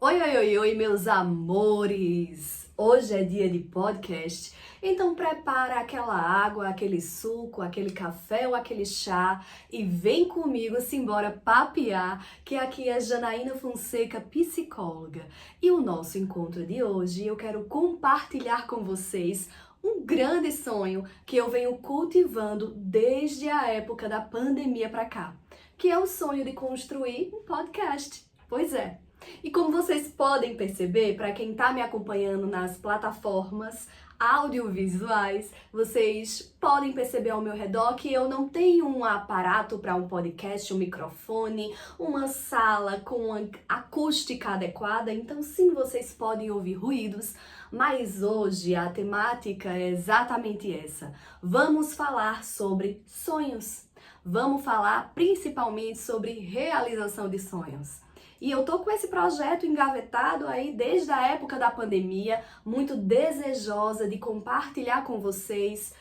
Oi, oi, oi, oi, meus amores! Hoje é dia de podcast, então prepara aquela água, aquele suco, aquele café ou aquele chá e vem comigo simbora papear, que aqui é Janaína Fonseca, psicóloga. E o nosso encontro de hoje eu quero compartilhar com vocês um grande sonho que eu venho cultivando desde a época da pandemia para cá, que é o sonho de construir um podcast. Pois é. E como vocês podem perceber, para quem está me acompanhando nas plataformas audiovisuais, vocês podem perceber ao meu redor que eu não tenho um aparato para um podcast, um microfone, uma sala com uma acústica adequada, então sim, vocês podem ouvir ruídos, mas hoje a temática é exatamente essa. Vamos falar sobre sonhos. Vamos falar principalmente sobre realização de sonhos. E eu tô com esse projeto engavetado aí desde a época da pandemia, muito desejosa de compartilhar com vocês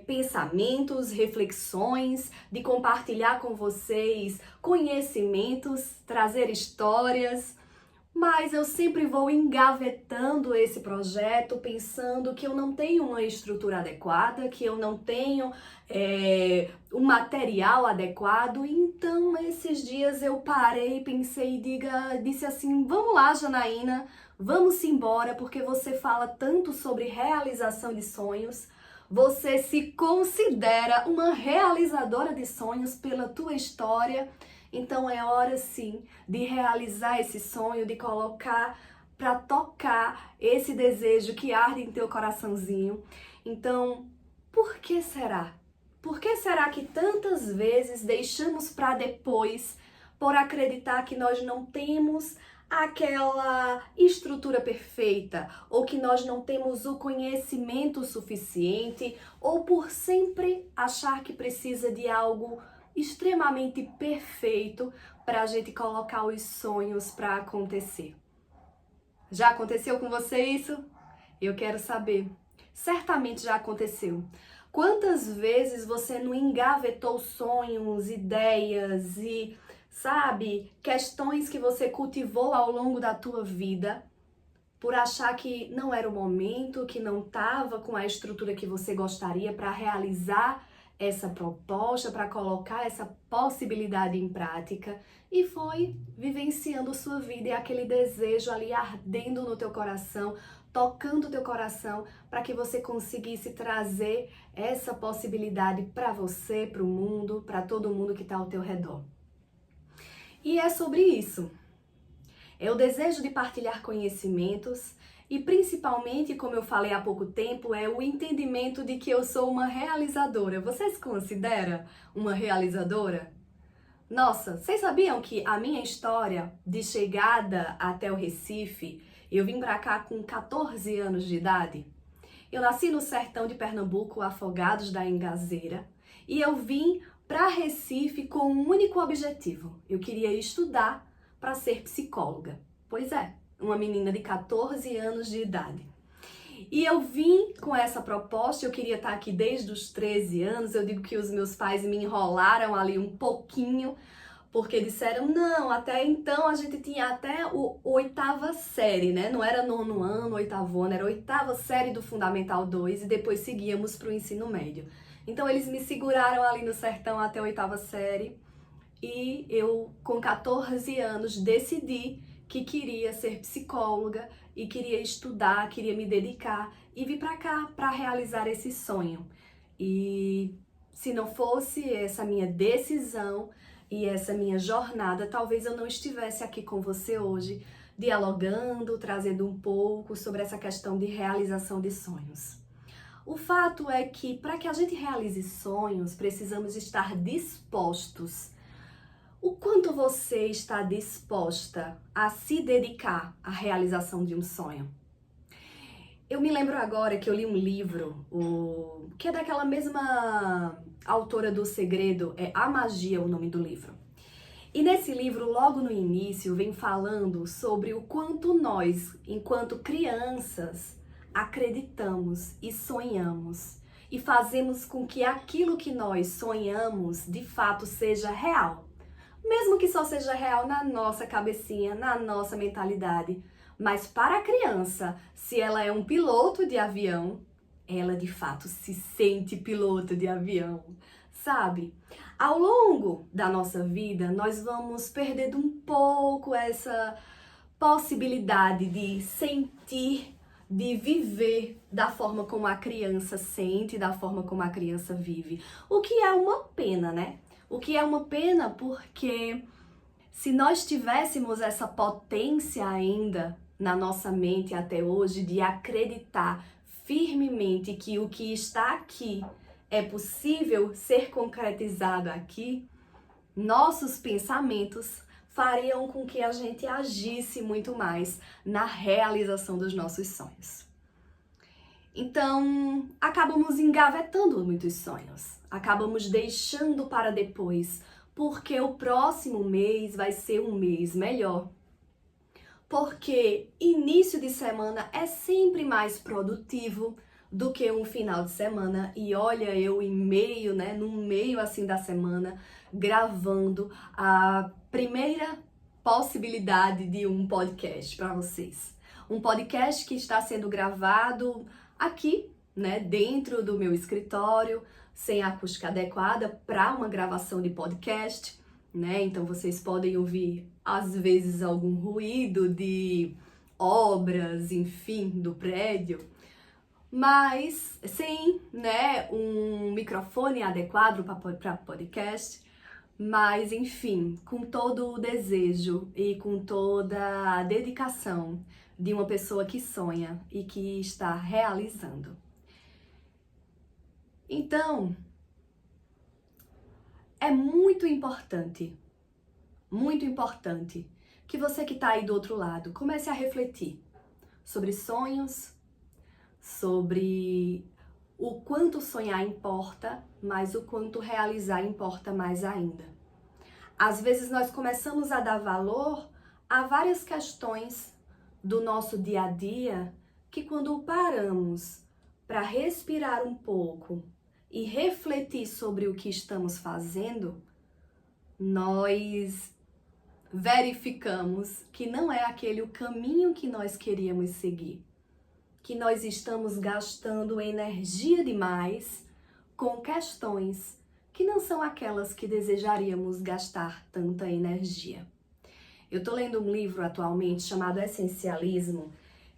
pensamentos, reflexões, de compartilhar com vocês conhecimentos, trazer histórias. Mas eu sempre vou engavetando esse projeto, pensando que eu não tenho uma estrutura adequada, que eu não tenho um material adequado. Então, esses dias eu parei, pensei e disse assim, vamos lá, Janaína, vamos embora, porque você fala tanto sobre realização de sonhos. Você se considera uma realizadora de sonhos pela tua história. Então é hora sim de realizar esse sonho, de colocar para tocar esse desejo que arde em teu coraçãozinho. Então, por que será? Por que será que tantas vezes deixamos para depois por acreditar que nós não temos aquela estrutura perfeita, ou que nós não temos o conhecimento suficiente, ou por sempre achar que precisa de algo extremamente perfeito para a gente colocar os sonhos para acontecer? Já aconteceu com você isso? Eu quero saber. Certamente já aconteceu. Quantas vezes você não engavetou sonhos, ideias e, sabe, questões que você cultivou ao longo da tua vida por achar que não era o momento, que não estava com a estrutura que você gostaria para realizar essa proposta, para colocar essa possibilidade em prática, e foi vivenciando sua vida e aquele desejo ali ardendo no teu coração, tocando o teu coração, para que você conseguisse trazer essa possibilidade para você, para o mundo, para todo mundo que está ao teu redor. E é sobre isso. É o desejo de partilhar conhecimentos e principalmente, como eu falei há pouco tempo, é o entendimento de que eu sou uma realizadora. Você se considera uma realizadora? Nossa, vocês sabiam que a minha história de chegada até o Recife, eu vim pra cá com 14 anos de idade? Eu nasci no sertão de Pernambuco, Afogados da Engazeira, e eu vim para Recife com um único objetivo. Eu queria estudar para ser psicóloga. Pois é, uma menina de 14 anos de idade. E eu vim com essa proposta, eu queria estar aqui desde os 13 anos, eu digo que os meus pais me enrolaram ali um pouquinho, porque disseram, não, até então a gente tinha até o oitava série, né? Não era nono ano, oitavo ano, era oitava série do Fundamental 2 e depois seguíamos para o ensino médio. Então eles me seguraram ali no sertão até a oitava série e eu, com 14 anos, decidi que queria ser psicóloga e queria estudar, queria me dedicar e vir para cá para realizar esse sonho. E se não fosse essa minha decisão e essa minha jornada, talvez eu não estivesse aqui com você hoje, dialogando, trazendo um pouco sobre essa questão de realização de sonhos. O fato é que para que a gente realize sonhos, precisamos estar dispostos. O quanto você está disposta a se dedicar à realização de um sonho? Eu me lembro agora que eu li um livro, que é daquela mesma autora do Segredo, é A Magia o nome do livro. E nesse livro, logo no início, vem falando sobre o quanto nós, enquanto crianças, acreditamos e sonhamos e fazemos com que aquilo que nós sonhamos, de fato, seja real. mesmo que só seja real na nossa cabecinha, na nossa mentalidade. Mas para a criança, se ela é um piloto de avião, ela de fato se sente piloto de avião, sabe? Ao longo da nossa vida, nós vamos perdendo um pouco essa possibilidade de sentir, de viver da forma como a criança sente, da forma como a criança vive. O que é uma pena, né? O que é uma pena porque se nós tivéssemos essa potência ainda na nossa mente até hoje de acreditar firmemente que o que está aqui é possível ser concretizado aqui, nossos pensamentos fariam com que a gente agisse muito mais na realização dos nossos sonhos. Então, acabamos engavetando muitos sonhos, acabamos deixando para depois, porque o próximo mês vai ser um mês melhor. Porque início de semana é sempre mais produtivo do que um final de semana. E olha, eu em meio, no meio assim da semana, gravando a primeira possibilidade de um podcast para vocês. Um podcast que está sendo gravado aqui, dentro do meu escritório, sem acústica adequada para uma gravação de podcast, Então vocês podem ouvir às vezes algum ruído de obras, enfim, do prédio, mas sem, um microfone adequado para podcast, mas enfim, com todo o desejo e com toda a dedicação de uma pessoa que sonha e que está realizando. Então, é muito importante que você que está aí do outro lado comece a refletir sobre sonhos, sobre o quanto sonhar importa, mas o quanto realizar importa mais ainda. Às vezes nós começamos a dar valor a várias questões do nosso dia a dia que quando paramos para respirar um pouco e refletir sobre o que estamos fazendo, nós verificamos que não é aquele o caminho que nós queríamos seguir, que nós estamos gastando energia demais com questões que não são aquelas que desejaríamos gastar tanta energia. Eu tô lendo um livro atualmente chamado Essencialismo,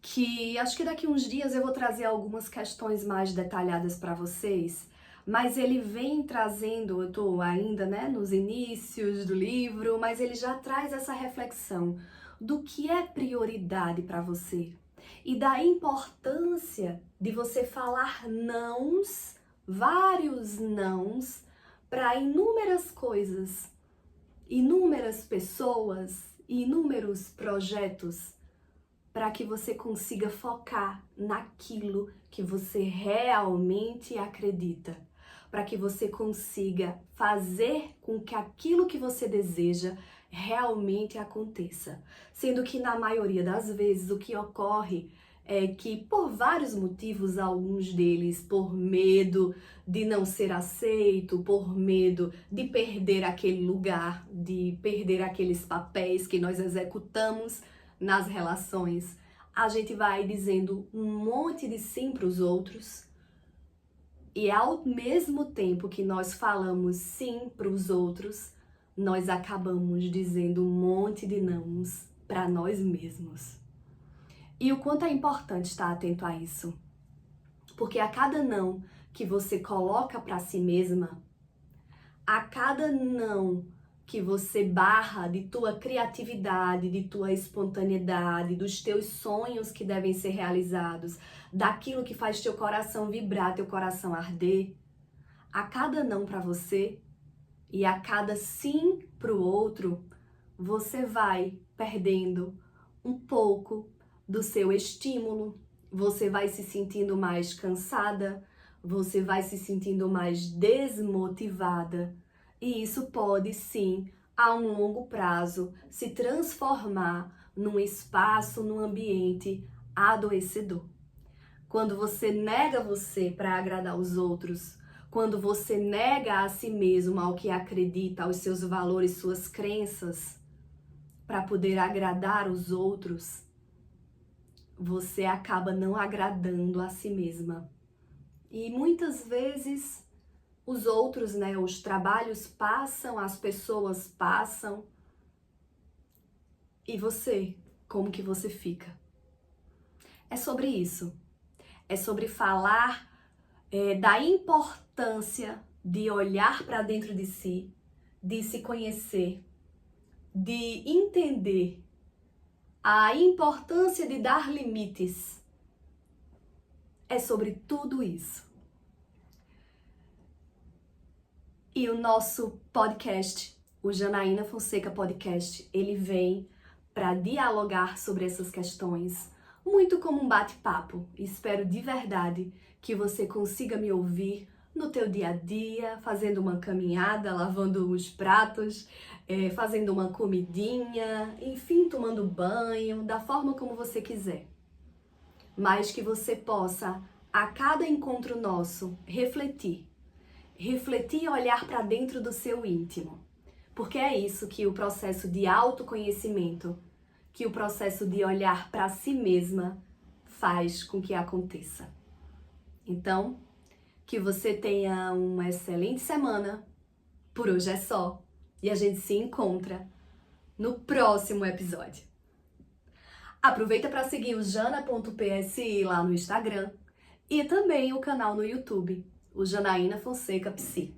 que acho que daqui uns dias eu vou trazer algumas questões mais detalhadas para vocês, mas ele vem trazendo, eu tô ainda, nos inícios do livro, mas ele já traz essa reflexão do que é prioridade para você e da importância de você falar nãos, vários nãos, para inúmeras coisas, inúmeras pessoas, inúmeros projetos, para que você consiga focar naquilo que você realmente acredita, para que você consiga fazer com que aquilo que você deseja realmente aconteça. Sendo que na maioria das vezes o que ocorre é que por vários motivos, alguns deles por medo de não ser aceito, por medo de perder aquele lugar, de perder aqueles papéis que nós executamos nas relações, a gente vai dizendo um monte de sim para os outros e ao mesmo tempo que nós falamos sim para os outros, nós acabamos dizendo um monte de nãos para nós mesmos. E o quanto é importante estar atento a isso, porque a cada não que você coloca para si mesma, a cada não que você barra de tua criatividade, de tua espontaneidade, dos teus sonhos que devem ser realizados, daquilo que faz teu coração vibrar, teu coração arder, a cada não para você e a cada sim pro outro, você vai perdendo um pouco do seu estímulo, você vai se sentindo mais cansada, você vai se sentindo mais desmotivada. E isso pode, sim, a um longo prazo, se transformar num espaço, num ambiente adoecedor. Quando você nega você para agradar os outros, quando você nega a si mesmo ao que acredita, aos seus valores, suas crenças, para poder agradar os outros, você acaba não agradando a si mesma. E muitas vezes os outros, né, os trabalhos passam, as pessoas passam, e você, como que você fica? É sobre isso. É sobre falar da importância de olhar para dentro de si, de se conhecer, de entender a importância de dar limites. É sobre tudo isso. E o nosso podcast, o Janaína Fonseca Podcast, ele vem para dialogar sobre essas questões, muito como um bate-papo. Espero de verdade que você consiga me ouvir no teu dia a dia, fazendo uma caminhada, lavando os pratos, fazendo uma comidinha, enfim, tomando banho, da forma como você quiser. Mas que você possa, a cada encontro nosso, refletir e olhar para dentro do seu íntimo. Porque é isso que o processo de autoconhecimento, que o processo de olhar para si mesma faz com que aconteça. Então, que você tenha uma excelente semana. Por hoje é só. E a gente se encontra no próximo episódio. Aproveita para seguir o jana.psi lá no Instagram e também o canal no YouTube, o Janaína Fonseca Psi.